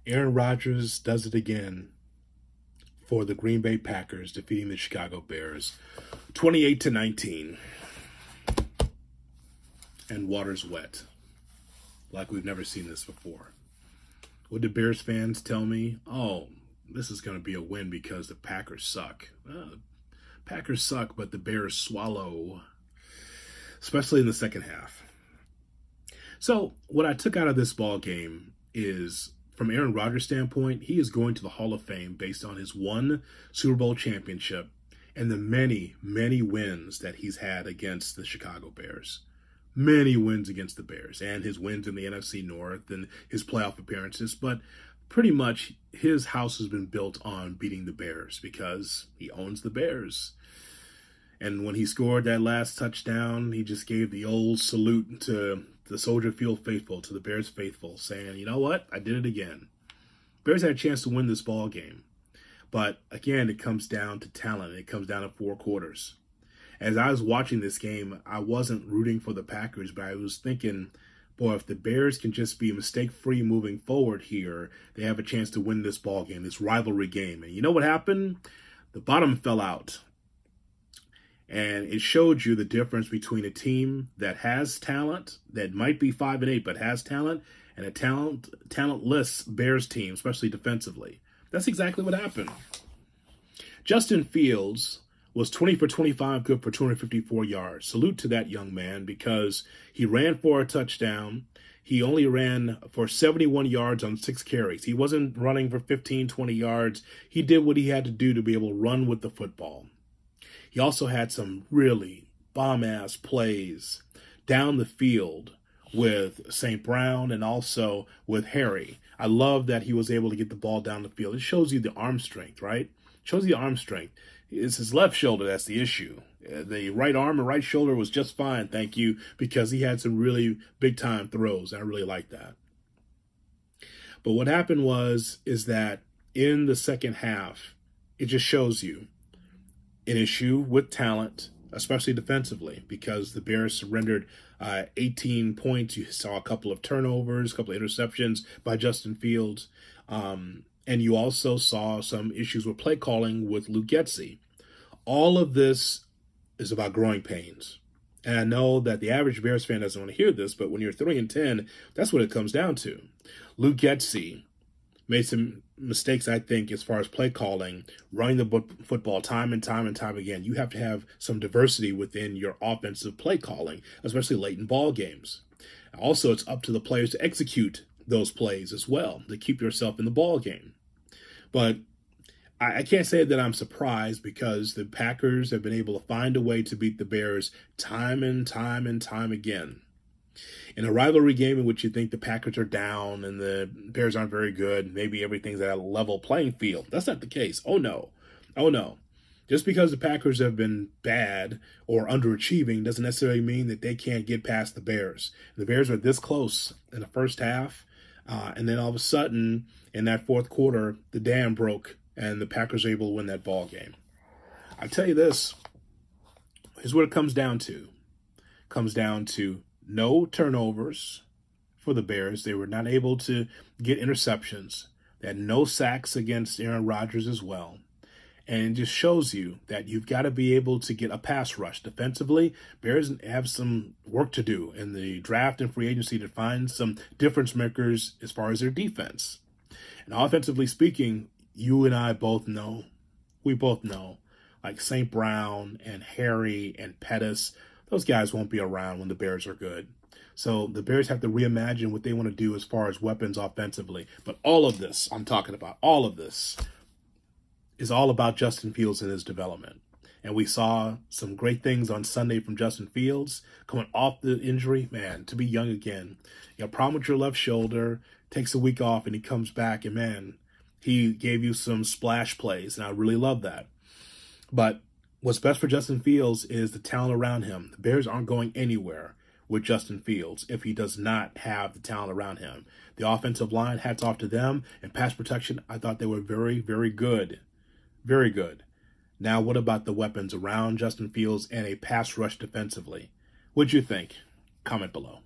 Aaron Rodgers does it again for the Green Bay Packers, defeating the Chicago Bears 28-19. And water's wet, like we've never seen this before. What did Bears fans tell me? Oh, this is going to be a win because the Packers suck. Packers suck, but the Bears swallow, especially in the second half. So what I took out of this ball game is, from Aaron Rodgers' standpoint, he is going to the Hall of Fame based on his one Super Bowl championship and the many, many wins that he's had against the Chicago Bears. Many wins against the Bears and his wins in the NFC North and his playoff appearances. But pretty much his house has been built on beating the Bears because he owns the Bears. And when he scored that last touchdown, he just gave the old salute to the Soldier Field faithful, to the Bears faithful, saying, you know what? I did it again. Bears had a chance to win this ball game. But again, it comes down to talent. It comes down to four quarters. As I was watching this game, I wasn't rooting for the Packers, but I was thinking, boy, if the Bears can just be mistake-free moving forward here, they have a chance to win this ball game, this rivalry game. And you know what happened? The bottom fell out. And it showed you the difference between a team that has talent, that might be 5-8, but has talent, and a talentless Bears team, especially defensively. That's exactly what happened. Justin Fields was 20 for 25, good for 254 yards. Salute to that young man because he ran for a touchdown. He only ran for 71 yards on 6 carries. He wasn't running for 15, 20 yards. He did what he had to do to be able to run with the football. He also had some really bomb-ass plays down the field with St. Brown and also with Harry. I love that he was able to get the ball down the field. It shows you the arm strength, right? It shows you the arm strength. It's his left shoulder that's the issue. The right arm and right shoulder was just fine, thank you, because he had some really big-time throws. I really like that. But what happened is that in the second half, it just shows you an issue with talent, especially defensively, because the Bears surrendered 18 points. You saw a couple of turnovers, a couple of interceptions by Justin Fields. And you also saw some issues with play calling with Luke Getsy. All of this is about growing pains. And I know that the average Bears fan doesn't want to hear this, but when you're 3-10, that's what it comes down to. Luke Getsy made some mistakes, I think, as far as play calling, running the football time and time again. You have to have some diversity within your offensive play calling, especially late in ball games. Also, it's up to the players to execute those plays as well, to keep yourself in the ball game. But I can't say that I'm surprised because the Packers have been able to find a way to beat the Bears time and time again. In a rivalry game in which you think the Packers are down and the Bears aren't very good, maybe everything's at a level playing field. That's not the case. Oh, no. Oh, no. Just because the Packers have been bad or underachieving doesn't necessarily mean that they can't get past the Bears. The Bears were this close in the first half, and then all of a sudden, in that fourth quarter, the dam broke, and the Packers were able to win that ball game. I tell you this, here's what it comes down to. It comes down to no turnovers for the Bears. They were not able to get interceptions. They had no sacks against Aaron Rodgers as well. And it just shows you that you've got to be able to get a pass rush. Defensively, Bears have some work to do in the draft and free agency to find some difference makers as far as their defense. And offensively speaking, you and I both know, we both know, like St. Brown and Harry and Pettis, those guys won't be around when the Bears are good. So the Bears have to reimagine what they want to do as far as weapons offensively. But all of this, I'm talking about, all of this is all about Justin Fields and his development. And we saw some great things on Sunday from Justin Fields. Coming off the injury, man, to be young again. You got a problem with your left shoulder, takes a week off, and he comes back, and man, he gave you some splash plays, and I really love that. But what's best for Justin Fields is the talent around him. The Bears aren't going anywhere with Justin Fields if he does not have the talent around him. The offensive line, hats off to them. And pass protection, I thought they were very, very good. Very good. Now, what about the weapons around Justin Fields and a pass rush defensively? What'd you think? Comment below.